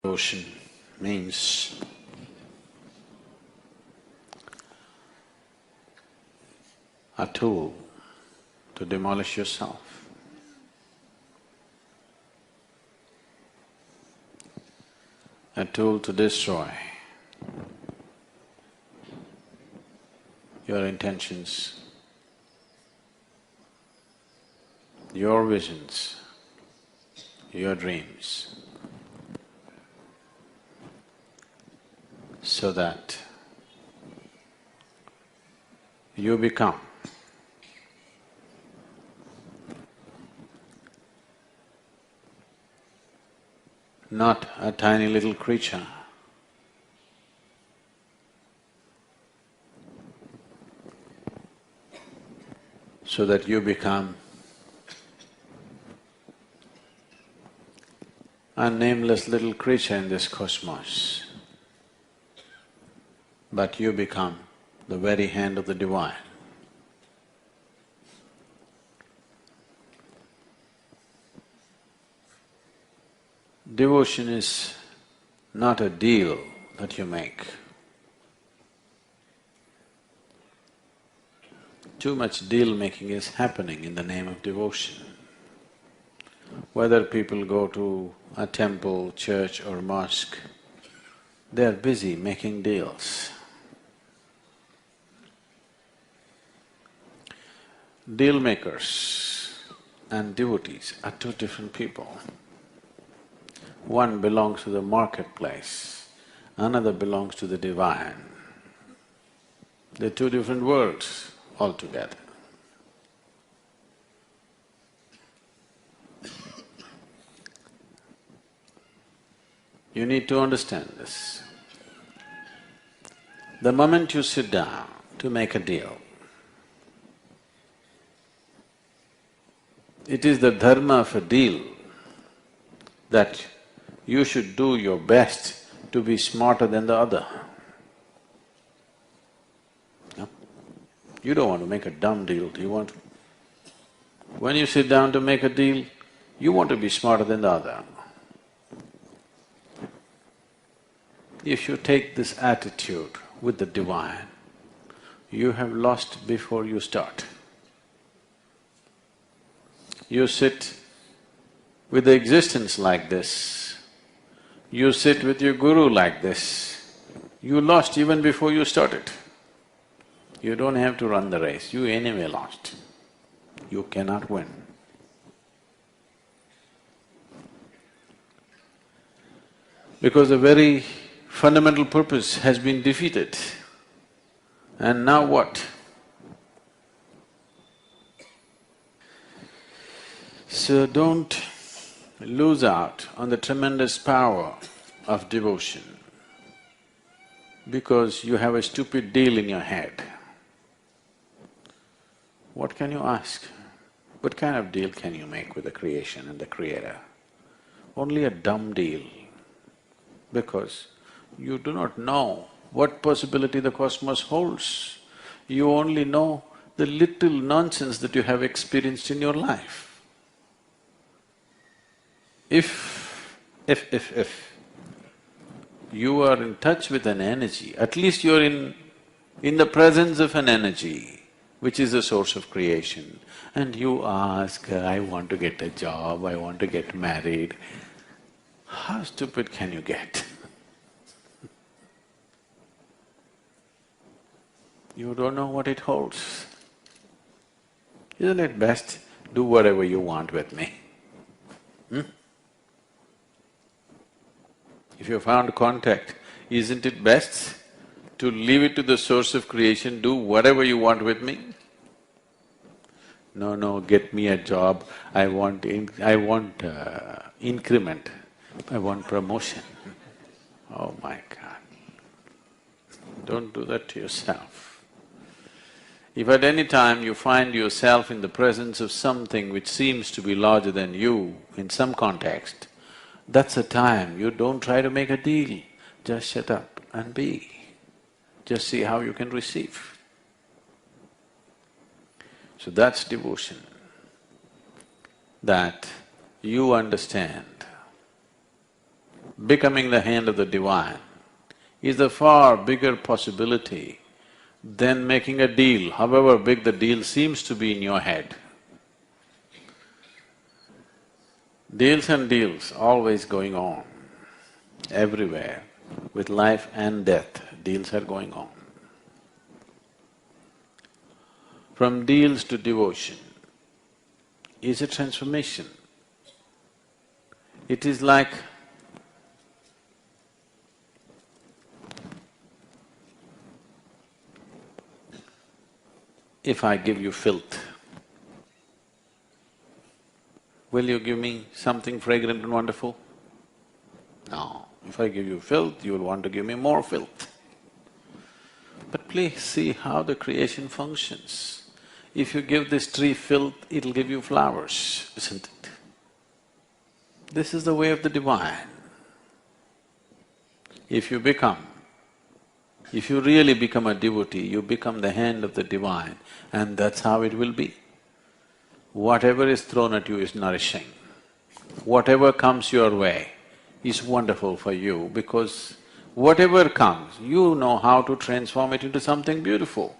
Devotion means a tool to demolish yourself. A tool to destroy your intentions, your visions, your dreams, so that you become not a tiny little creature, so that you become a nameless little creature in this cosmos, but you become the very hand of the Divine. Devotion is not a deal that you make. Too much deal-making is happening in the name of devotion. Whether people go to a temple, church or mosque, they are busy making deals. Deal makers and devotees are two different people. One belongs to the marketplace, another belongs to the Divine. They're two different worlds altogether. You need to understand this. The moment you sit down to make a deal, it is the dharma of a deal that you should do your best to be smarter than the other. No? You don't want to make a dumb deal, do you want to? When you sit down to make a deal, you want to be smarter than the other. If you take this attitude with the Divine, you have lost before you start. You sit with the existence like this, you sit with your guru like this, you lost even before you started. You don't have to run the race, you anyway lost. You cannot win. Because the very fundamental purpose has been defeated. And now what? So don't lose out on the tremendous power of devotion because you have a stupid deal in your head. What can you ask? What kind of deal can you make with the creation and the Creator? Only a dumb deal, because you do not know what possibility the cosmos holds. You only know the little nonsense that you have experienced in your life. If you are in touch with an energy, at least you're in the presence of an energy which is the source of creation, and you ask, I want to get a job, I want to get married, how stupid can you get? You don't know what it holds. Isn't it best, do whatever you want with me? If you found contact, isn't it best to leave it to the source of creation, do whatever you want with me? No, get me a job, I want increment, I want promotion. Oh my God, don't do that to yourself. If at any time you find yourself in the presence of something which seems to be larger than you in some context, that's the time you don't try to make a deal, just shut up and be. Just see how you can receive. So that's devotion, that you understand becoming the hand of the divine is a far bigger possibility than making a deal, however big the deal seems to be in your head. Deals and deals always going on, everywhere. With life and death, deals are going on. From deals to devotion is a transformation. It is like if I give you filth, will you give me something fragrant and wonderful? No. If I give you filth, you will want to give me more filth. But please see how the creation functions. If you give this tree filth, it'll give you flowers, isn't it? This is the way of the divine. If you really become a devotee, you become the hand of the divine, and that's how it will be. Whatever is thrown at you is nourishing. Whatever comes your way is wonderful for you because whatever comes, you know how to transform it into something beautiful.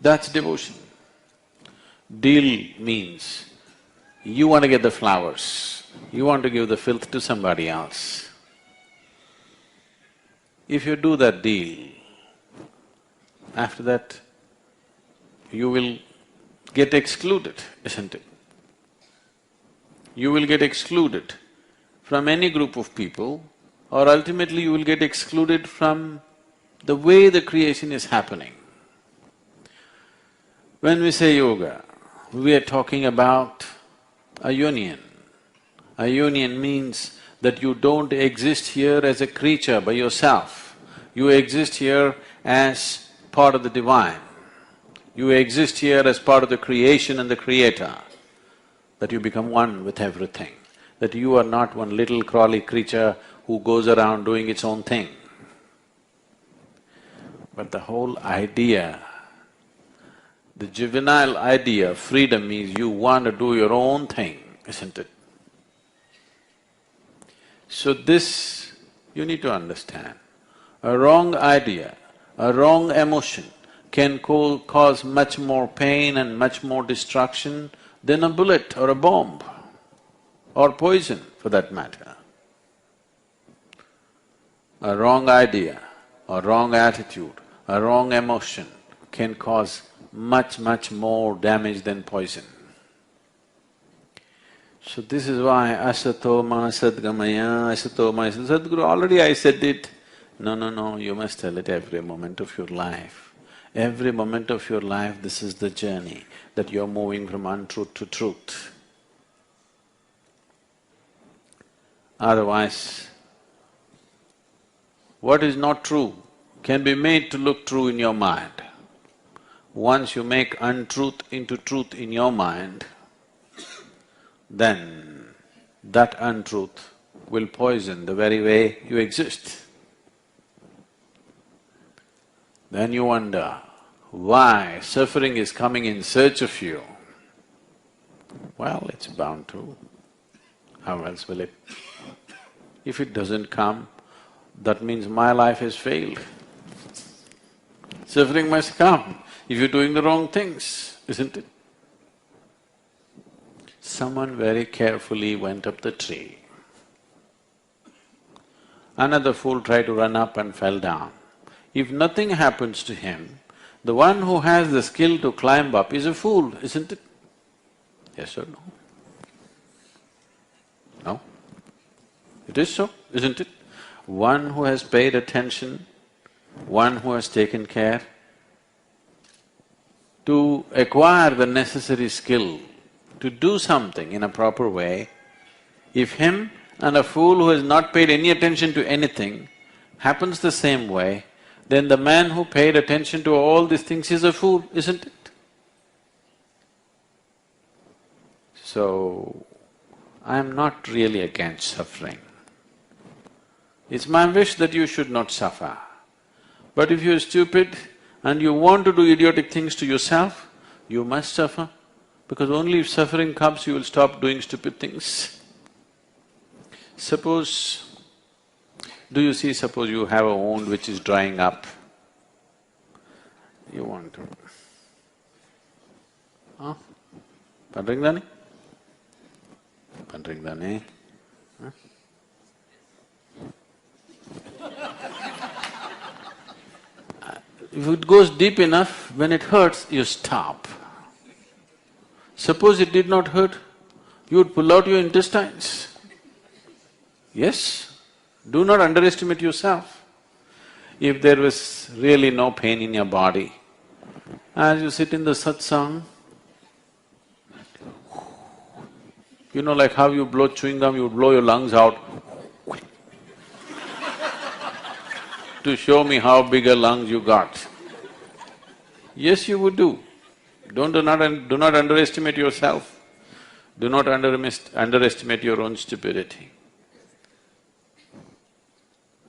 That's devotion. Deal means you want to get the flowers, you want to give the filth to somebody else. If you do that deal, after that, you will get excluded, isn't it? You will get excluded from any group of people, or ultimately you will get excluded from the way the creation is happening. When we say yoga, we are talking about a union. A union means that you don't exist here as a creature by yourself. You exist here as part of the divine. You exist here as part of the creation and the creator, that you become one with everything, that you are not one little crawly creature who goes around doing its own thing. But the whole idea, the juvenile idea of freedom is you want to do your own thing, isn't it? So this you need to understand. A wrong idea, a wrong emotion can cause much more pain and much more destruction than a bullet or a bomb or poison for that matter. A wrong idea, a wrong attitude, a wrong emotion can cause much more damage than poison. So this is why asatoma sadgamaya, asatoma… Sadhguru, already I said it. No, you must tell it every moment of your life. Every moment of your life, this is the journey, that you're moving from untruth to truth. Otherwise, what is not true can be made to look true in your mind. Once you make untruth into truth in your mind, then that untruth will poison the very way you exist. Then you wonder why suffering is coming in search of you. Well, it's bound to. How else will it? If it doesn't come, that means my life has failed. Suffering must come if you're doing the wrong things, isn't it? Someone very carefully went up the tree. Another fool tried to run up and fell down. If nothing happens to him, the one who has the skill to climb up is a fool, isn't it? Yes or no? No? It is so, isn't it? One who has paid attention, one who has taken care to acquire the necessary skill to do something in a proper way, if him and a fool who has not paid any attention to anything happens the same way, then the man who paid attention to all these things is a fool, isn't it? So, I am not really against suffering. It's my wish that you should not suffer. But if you're stupid and you want to do idiotic things to yourself, you must suffer, because only if suffering comes you will stop doing stupid things. Suppose, do you see, suppose you have a wound which is drying up, you want to… Huh? Pandringdani? Pandringdani? Huh? If it goes deep enough, when it hurts, you stop. Suppose it did not hurt, you would pull out your intestines. Yes? Do not underestimate yourself. If there was really no pain in your body, as you sit in the satsang, you know, like how you blow chewing gum, you blow your lungs out to show me how big a lungs you got. Yes, you would do. Do not underestimate yourself. Do not underestimate your own stupidity.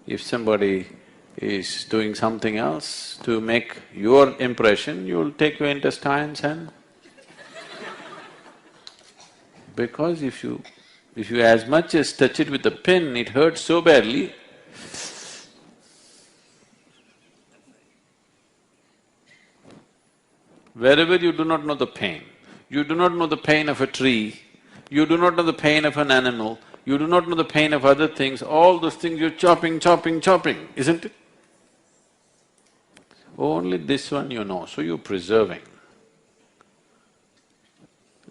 If somebody is doing something else to make your impression, you'll take your intestines and… Because if you as much as touch it with a pin, it hurts so badly. Wherever you do not know the pain, you do not know the pain of a tree, you do not know the pain of an animal, you do not know the pain of other things, all those things you're chopping, isn't it? Only this one you know, so you're preserving.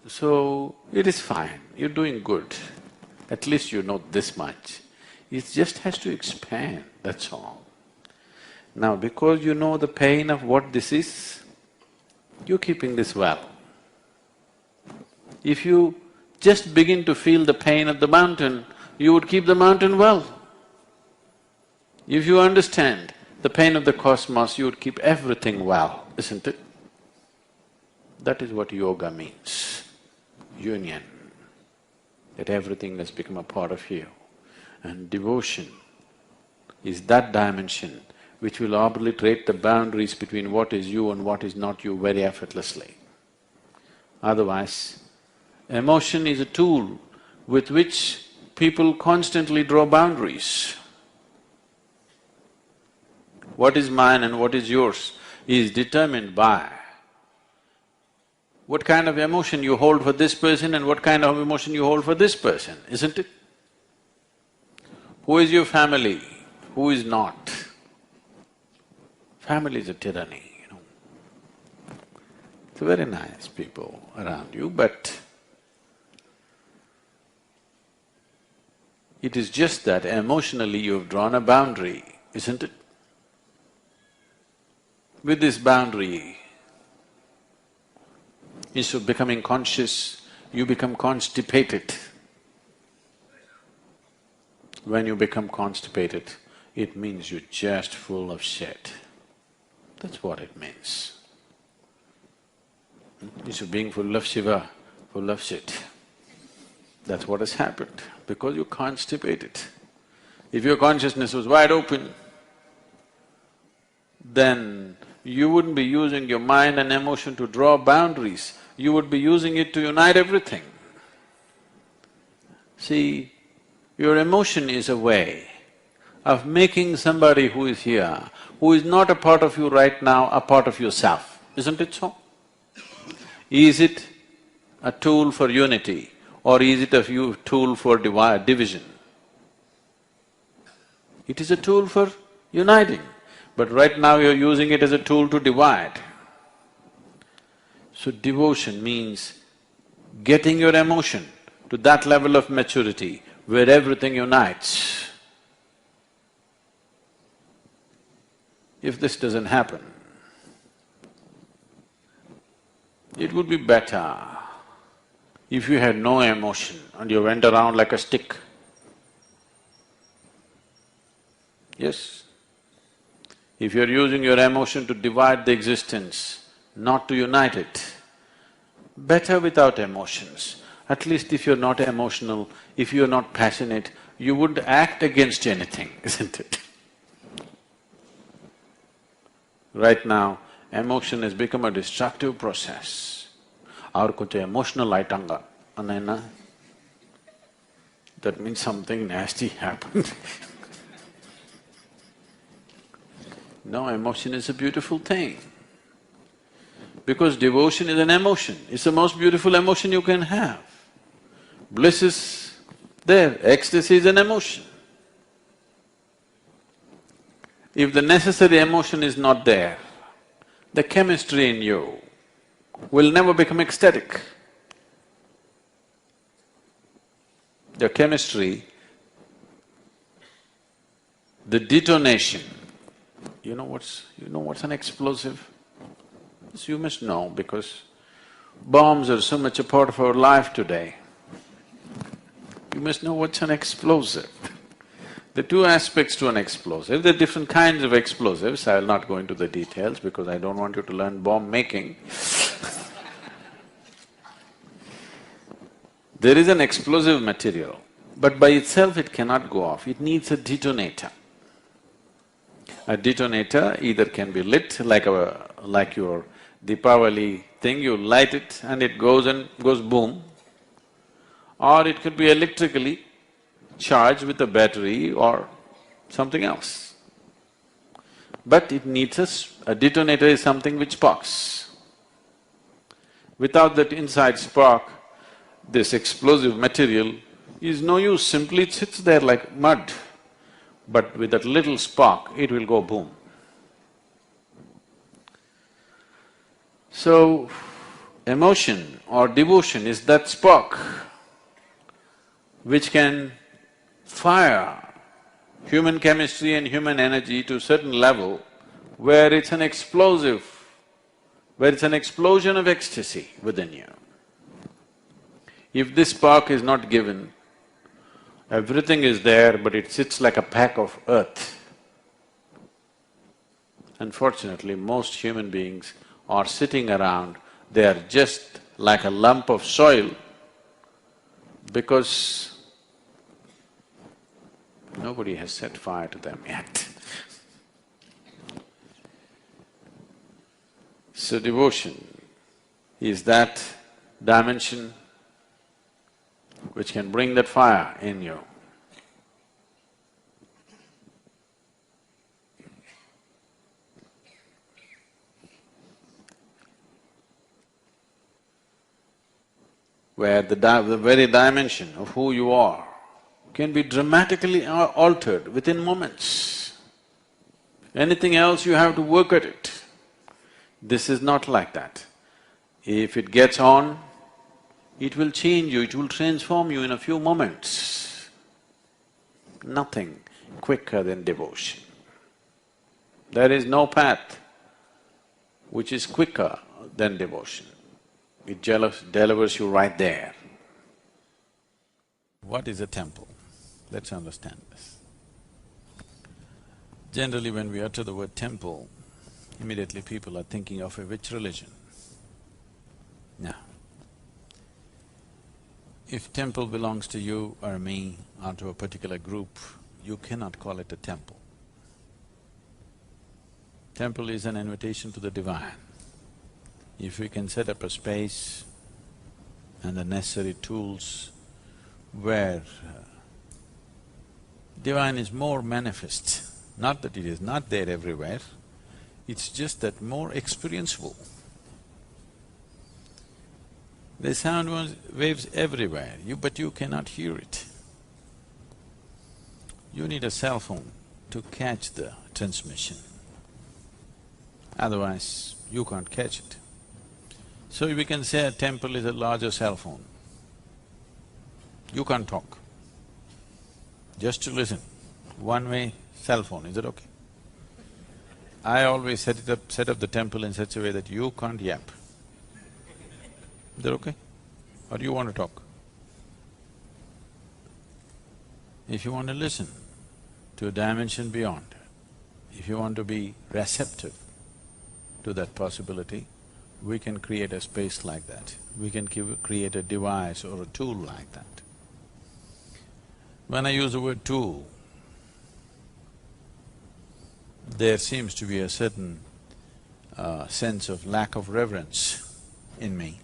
So, it is fine, you're doing good. At least you know this much. It just has to expand, that's all. Now, because you know the pain of what this is, you're keeping this well. If you just begin to feel the pain of the mountain, you would keep the mountain well. If you understand the pain of the cosmos, you would keep everything well, isn't it? That is what yoga means, union, that everything has become a part of you. And devotion is that dimension which will obliterate the boundaries between what is you and what is not you very effortlessly. Otherwise, emotion is a tool with which people constantly draw boundaries. What is mine and what is yours is determined by what kind of emotion you hold for this person and what kind of emotion you hold for this person, isn't it? Who is your family, who is not? Family is a tyranny, you know. It's very nice people around you, but it is just that emotionally you've drawn a boundary, isn't it? With this boundary, instead of becoming conscious, you become constipated. When you become constipated, it means you're just full of shit. That's what it means. Instead of being full of Shiva, full of shit. That's what has happened, because you're constipated. If your consciousness was wide open, then you wouldn't be using your mind and emotion to draw boundaries, you would be using it to unite everything. See, your emotion is a way of making somebody who is here, who is not a part of you right now, a part of yourself, isn't it so? Is it a tool for unity or is it a tool for division? It is a tool for uniting, but right now you're using it as a tool to divide. So devotion means getting your emotion to that level of maturity where everything unites. If this doesn't happen, it would be better if you had no emotion and you went around like a stick. Yes? If you're using your emotion to divide the existence, not to unite it, better without emotions. At least if you're not emotional, if you're not passionate, you wouldn't act against anything, isn't it? Right now, emotion has become a destructive process. Our koncha emotional aitanga, anayna. that means something nasty happened. No, emotion is a beautiful thing. Because devotion is an emotion, it's the most beautiful emotion you can have. Bliss is there, ecstasy is an emotion. If the necessary emotion is not there, the chemistry in you will never become ecstatic. The chemistry, the detonation, you know what's an explosive? Yes, you must know because bombs are so much a part of our life today. You must know what's an explosive. There are two aspects to an explosive. There are different kinds of explosives. I will not go into the details because I don't want you to learn bomb making. There is an explosive material, but by itself it cannot go off, it needs a detonator. A detonator either can be lit like your Deepavali thing, you light it and it goes boom, or it could be electrically charged with a battery or something else. But it needs a detonator is something which sparks. Without that inside spark, this explosive material is no use, simply it sits there like mud. But with that little spark, it will go boom. So, emotion or devotion is that spark which can fire human chemistry and human energy to a certain level where it's an explosive, where it's an explosion of ecstasy within you. If this spark is not given, everything is there but it sits like a pack of earth. Unfortunately, most human beings are sitting around, they are just like a lump of soil because nobody has set fire to them yet. So devotion is that dimension which can bring that fire in you. Where the very dimension of who you are can be dramatically altered within moments. Anything else you have to work at it. This is not like that. If it gets on, it will change you, it will transform you in a few moments. Nothing quicker than devotion. There is no path which is quicker than devotion. It delivers you right there. What is a temple? Let's understand this. Generally, when we utter the word temple, immediately people are thinking of which religion? No. If temple belongs to you or me or to a particular group, you cannot call it a temple. Temple is an invitation to the divine. If we can set up a space and the necessary tools where divine is more manifest, not that it is not there everywhere, it's just that more experienceable. There's sound waves everywhere, but you cannot hear it. You need a cell phone to catch the transmission, otherwise you can't catch it. So we can say a temple is a larger cell phone. You can't talk, just to listen, one-way cell phone, is it okay? I always set up the temple in such a way that you can't yap. Is that okay? Or do you want to talk? If you want to listen to a dimension beyond, if you want to be receptive to that possibility, we can create a space like that. We can create a device or a tool like that. When I use the word tool, there seems to be a certain sense of lack of reverence in me.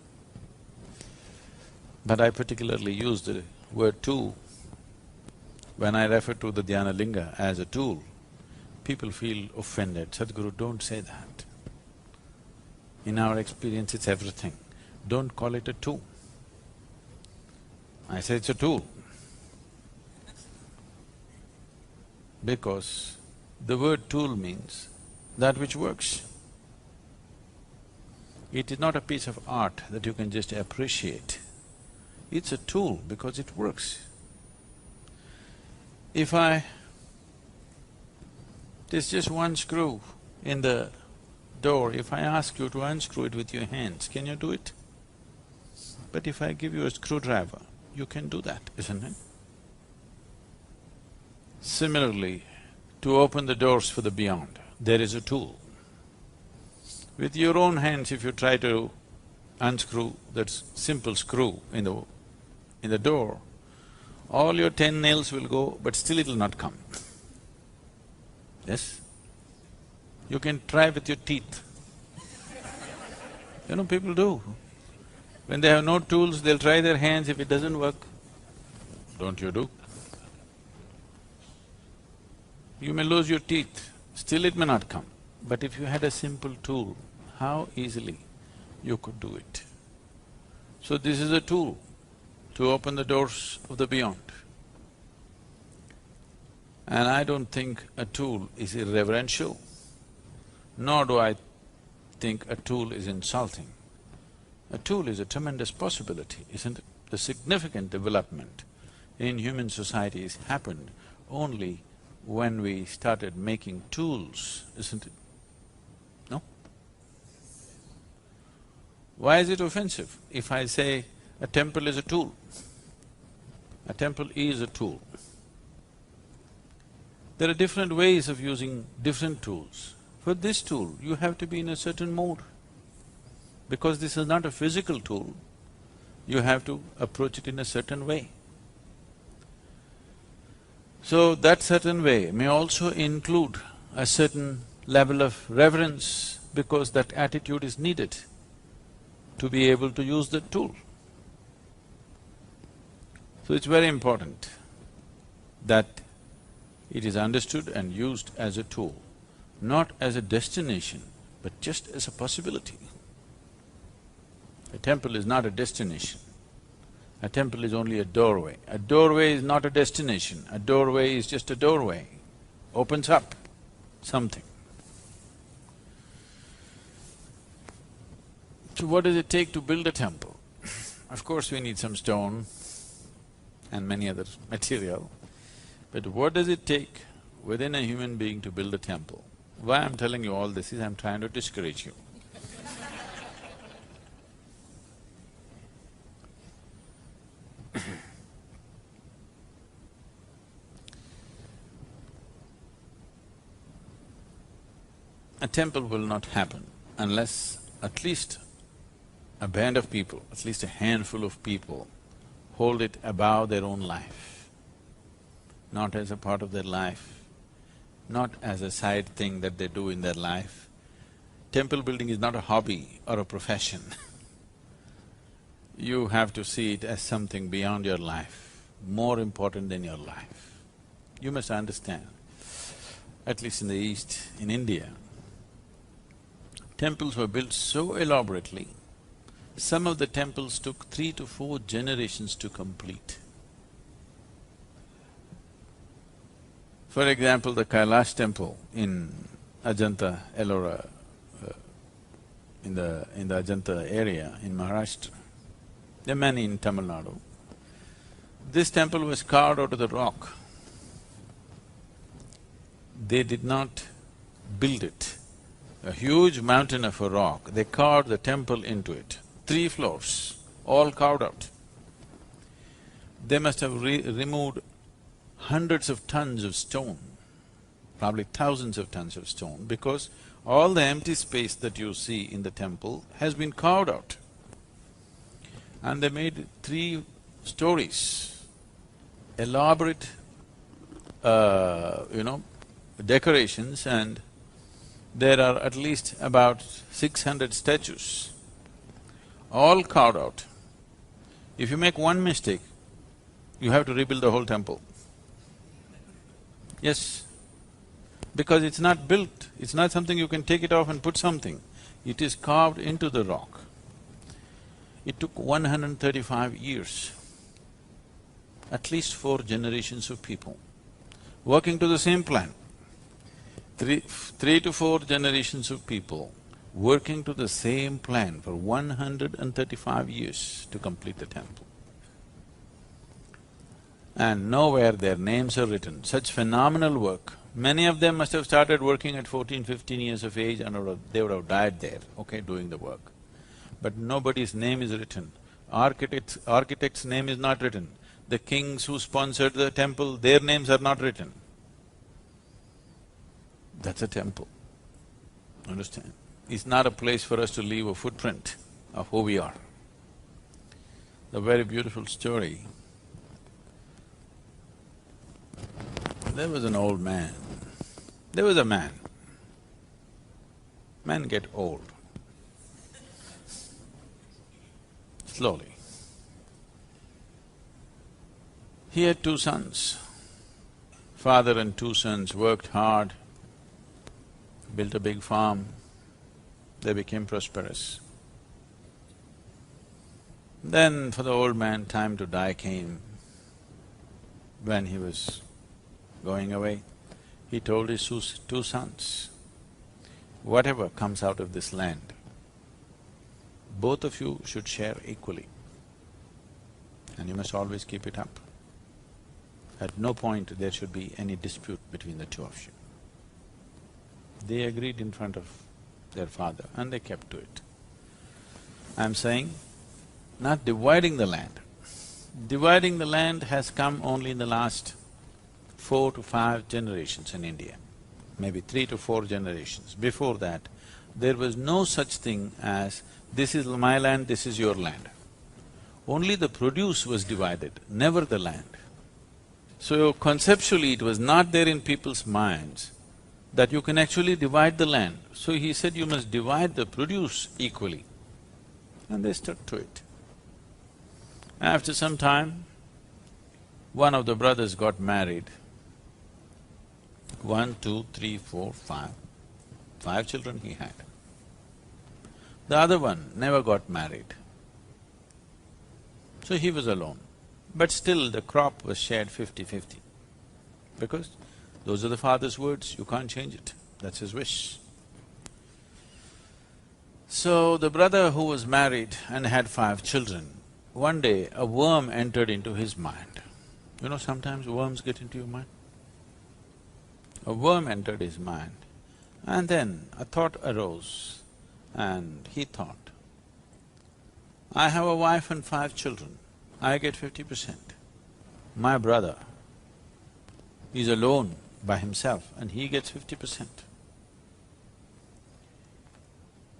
But I particularly use the word tool When I refer to the Dhyana Linga as a tool, people feel offended. Sadhguru, don't say that. In our experience, it's everything. Don't call it a tool. I say it's a tool. Because the word tool means that which works. It is not a piece of art that you can just appreciate. It's a tool because it works. There's just one screw in the door, if I ask you to unscrew it with your hands, can you do it? But if I give you a screwdriver, you can do that, isn't it? Similarly, to open the doors for the beyond, there is a tool. With your own hands, if you try to unscrew that simple screw in the door, all your 10 nails will go, but still it'll not come. Yes? You can try with your teeth. You know, people do. When they have no tools, they'll try their hands, if it doesn't work, don't you do? You may lose your teeth, still it may not come. But if you had a simple tool, how easily you could do it. So this is a tool to open the doors of the beyond. And I don't think a tool is irreverential, nor do I think a tool is insulting. A tool is a tremendous possibility, isn't it? The significant development in human society has happened only when we started making tools, isn't it? No? Why is it offensive if I say a temple is a tool? A temple is a tool. There are different ways of using different tools. For this tool, you have to be in a certain mode. Because this is not a physical tool, you have to approach it in a certain way. So that certain way may also include a certain level of reverence because that attitude is needed to be able to use the tool. So it's very important that it is understood and used as a tool, not as a destination, but just as a possibility. A temple is not a destination. A temple is only a doorway. A doorway is not a destination. A doorway is just a doorway, opens up something. So what does it take to build a temple? Of course we need some stone and many other material, but what does it take within a human being to build a temple? Why I'm telling you all this is I'm trying to discourage you. A temple will not happen unless at least a band of people, at least a handful of people, hold it above their own life, not as a part of their life, not as a side thing that they do in their life. Temple building is not a hobby or a profession. You have to see it as something beyond your life, more important than your life. You must understand, at least in the East, in India, temples were built so elaborately, some of the temples took 3 to 4 generations to complete. For example, the Kailash temple in Ajanta, Ellora, in the Ajanta area in Maharashtra. There are many in Tamil Nadu. This temple was carved out of the rock. They did not build it. A huge mountain of a rock, they carved the temple into it. 3 floors, all carved out. They must have removed hundreds of tons of stone, probably thousands of tons of stone, because all the empty space that you see in the temple has been carved out. And they made 3 stories, elaborate, decorations, and there are at least about 600 statues, all carved out. If you make one mistake, you have to rebuild the whole temple. Yes, because it's not built, it's not something you can take it off and put something. It is carved into the rock. It took 135 years, at least 4 generations of people working to the same plan. Three to 4 generations of people working to the same plan for 135 years to complete the temple. And nowhere their names are written. Such phenomenal work. Many of them must have started working at 14, 15 years of age and they would have died there, okay, doing the work. But nobody's name is written. Architect's name is not written. The kings who sponsored the temple, their names are not written. That's a temple, understand? It's not a place for us to leave a footprint of who we are. The very beautiful story. There was an old man. There was a man. Men get old. Slowly. He had 2 sons. Father and 2 sons worked hard, built a big farm, they became prosperous. Then for the old man, time to die came. When he was going away, he told his 2 sons, whatever comes out of this land, both of you should share equally, and you must always keep it up. At no point there should be any dispute between the 2 of you. They agreed in front of their father and they kept to it. I'm saying, not dividing the land. Dividing the land has come only in the last 4 to 5 generations in India, maybe 3 to 4 generations. Before that, there was no such thing as, this is my land, this is your land. Only the produce was divided, never the land. So conceptually, it was not there in people's minds that you can actually divide the land. So he said, you must divide the produce equally. And they stuck to it. After some time, one of the brothers got married. 1, 2, 3, 4, 5. 5 children he had. The other one never got married. So he was alone. But still the crop was shared 50-50. Because those are the father's words, you can't change it, that's his wish. So the brother who was married and had 5 children, one day a worm entered into his mind. You know, sometimes worms get into your mind. A worm entered his mind, and then a thought arose, and he thought, I have a wife and 5 children, I get 50%. My brother is alone by himself and he gets 50%.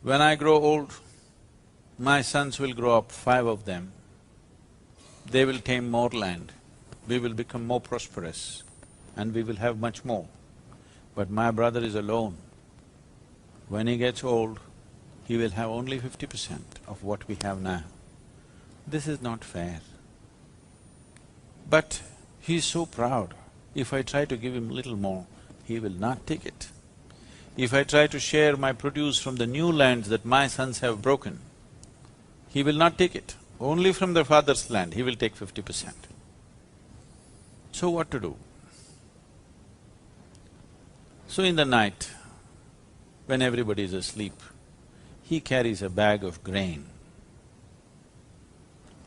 When I grow old, my sons will grow up, 5 of them. They will tame more land, we will become more prosperous and we will have much more. But my brother is alone. When he gets old, he will have only 50% of what we have now. This is not fair. But he's so proud, if I try to give him little more, he will not take it. If I try to share my produce from the new lands that my sons have broken, he will not take it. Only from the father's land, he will take 50%. So what to do? So in the night, when everybody is asleep, he carries a bag of grain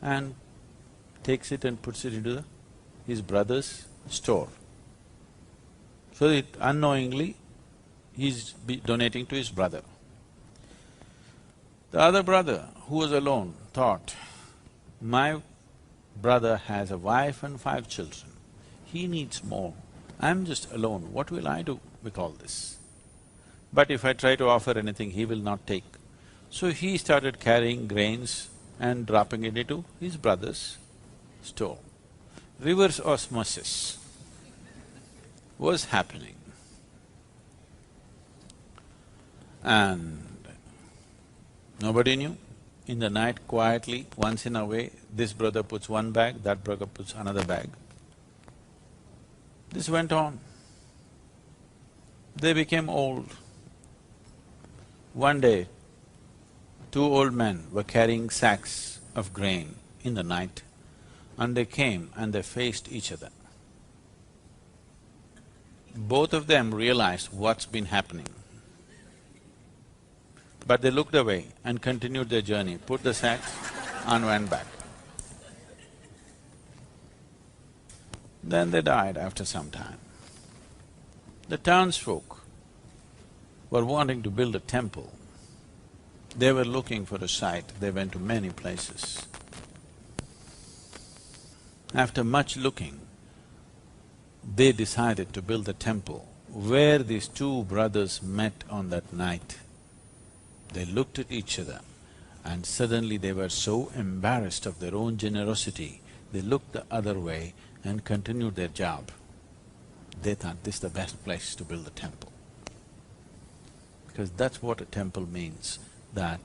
and takes it and puts it into his brother's store. So that unknowingly, he's donating to his brother. The other brother, who was alone, thought, my brother has a wife and 5 children, he needs more. I'm just alone, what will I do with all this? But if I try to offer anything, he will not take. So he started carrying grains and dropping it into his brother's store. Reverse osmosis was happening. And nobody knew. In the night, quietly, once in a way, this brother puts one bag, that brother puts another bag. This went on. They became old. One day, two old men were carrying sacks of grain in the night, and they came and they faced each other. Both of them realized what's been happening. But they looked away and continued their journey, put the sacks and went back. Then they died after some time. The townsfolk were wanting to build a temple. They were looking for a site, they went to many places. After much looking, they decided to build a temple where these two brothers met on that night. They looked at each other and suddenly they were so embarrassed of their own generosity, they looked the other way and continued their job. They thought this is the best place to build a temple. Because that's what a temple means, that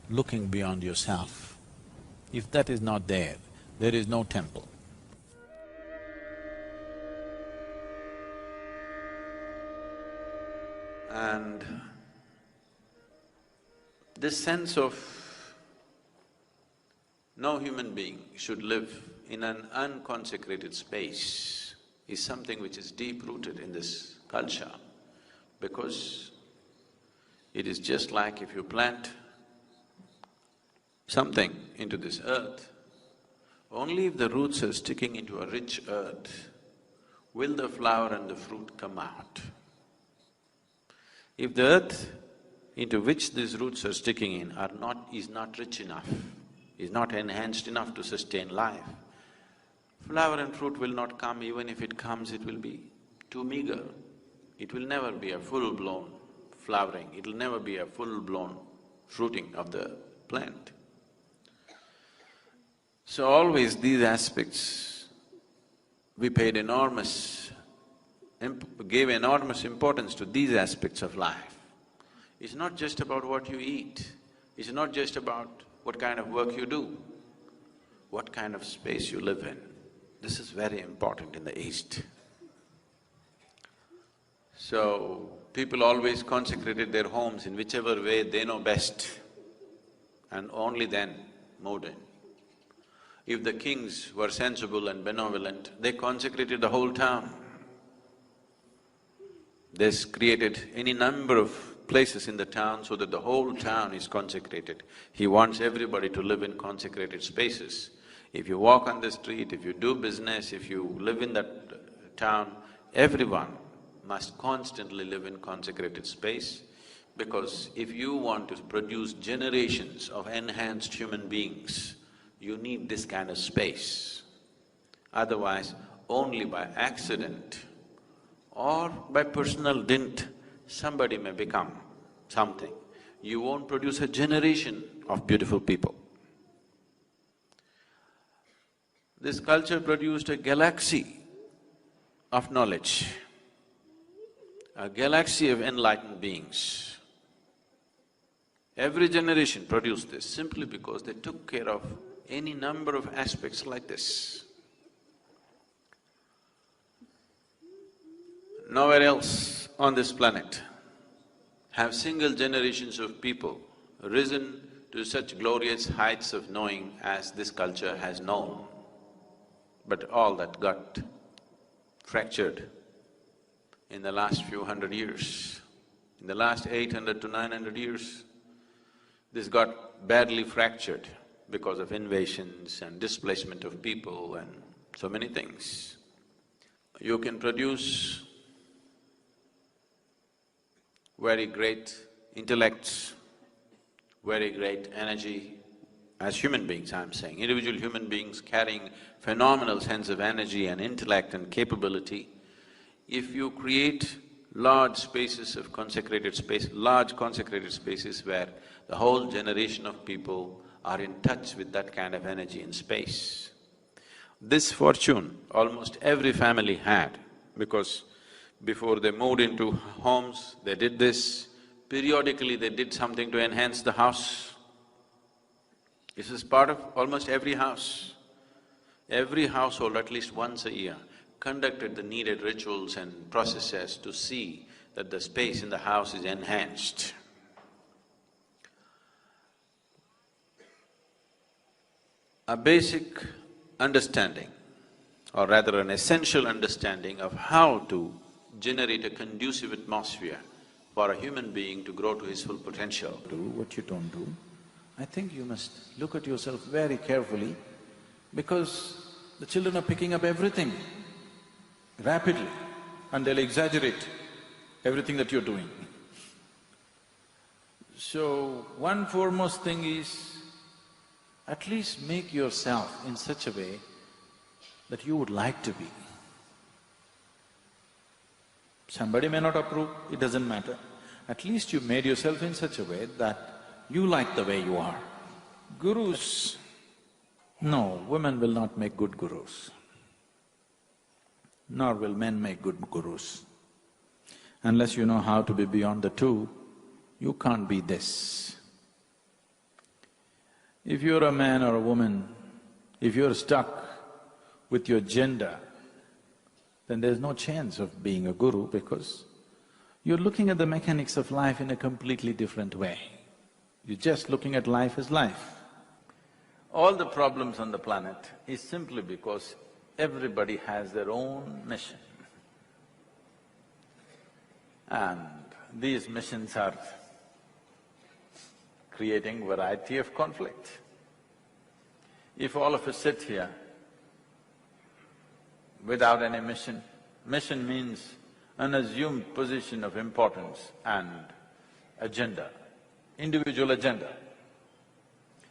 looking beyond yourself. If that is not there, there is no temple. And this sense of no human being should live in an unconsecrated space is something which is deep-rooted in this culture, because it is just like if you plant something into this earth, only if the roots are sticking into a rich earth will the flower and the fruit come out. If the earth into which these roots are sticking in is not rich enough, is not enhanced enough to sustain life, flower and fruit will not come. Even if it comes, it will be too meager. It will never be a full-blown flowering, it will never be a full-blown fruiting of the plant. So always these aspects, we gave enormous importance to these aspects of life. It's not just about what you eat, it's not just about what kind of work you do, what kind of space you live in. This is very important in the East. So, people always consecrated their homes in whichever way they know best, and only then moved in. If the kings were sensible and benevolent, they consecrated the whole town. They created any number of places in the town so that the whole town is consecrated. He wants everybody to live in consecrated spaces. If you walk on the street, if you do business, if you live in that town, everyone must constantly live in consecrated space, because if you want to produce generations of enhanced human beings, you need this kind of space. Otherwise, only by accident or by personal dint, somebody may become something. You won't produce a generation of beautiful people. This culture produced a galaxy of knowledge, a galaxy of enlightened beings. Every generation produced this simply because they took care of any number of aspects like this. Nowhere else on this planet have single generations of people risen to such glorious heights of knowing as this culture has known. But all that got fractured in the last few hundred years. In the last 800 to 900 years, this got badly fractured because of invasions and displacement of people and so many things. You can produce very great intellects, very great energy, as human beings I'm saying, individual human beings carrying phenomenal sense of energy and intellect and capability. If you create large spaces of consecrated space, large consecrated spaces where the whole generation of people are in touch with that kind of energy and space. This fortune almost every family had, because before they moved into homes, they did this. Periodically they did something to enhance the house. This is part of almost every house. Every household, at least once a year, conducted the needed rituals and processes to see that the space in the house is enhanced. A basic understanding, or rather an essential understanding of how to generate a conducive atmosphere for a human being to grow to his full potential. Do what you don't do. I think you must look at yourself very carefully because the children are picking up everything rapidly and they'll exaggerate everything that you're doing. So, one foremost thing is at least make yourself in such a way that you would like to be. Somebody may not approve, it doesn't matter. At least you made yourself in such a way that you like the way you are. Gurus… no, women will not make good gurus, nor will men make good gurus. Unless you know how to be beyond the two, you can't be this. If you're a man or a woman, if you're stuck with your gender, then there's no chance of being a guru because you're looking at the mechanics of life in a completely different way. You're just looking at life as life. All the problems on the planet is simply because everybody has their own mission. And these missions are creating variety of conflict. If all of us sit here without any mission, mission means an assumed position of importance and agenda, individual agenda.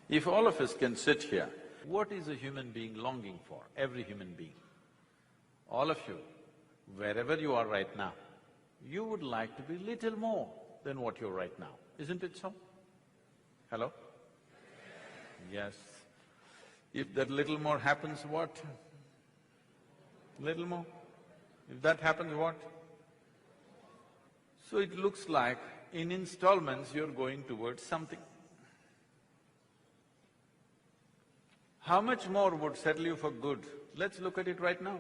If all of us can sit here, what is a human being longing for? Every human being. All of you, wherever you are right now, you would like to be little more than what you're right now, isn't it so? Hello? Yes. If that little more happens, what? Little more? If that happens, what? So it looks like in installments you're going towards something. How much more would settle you for good? Let's look at it right now.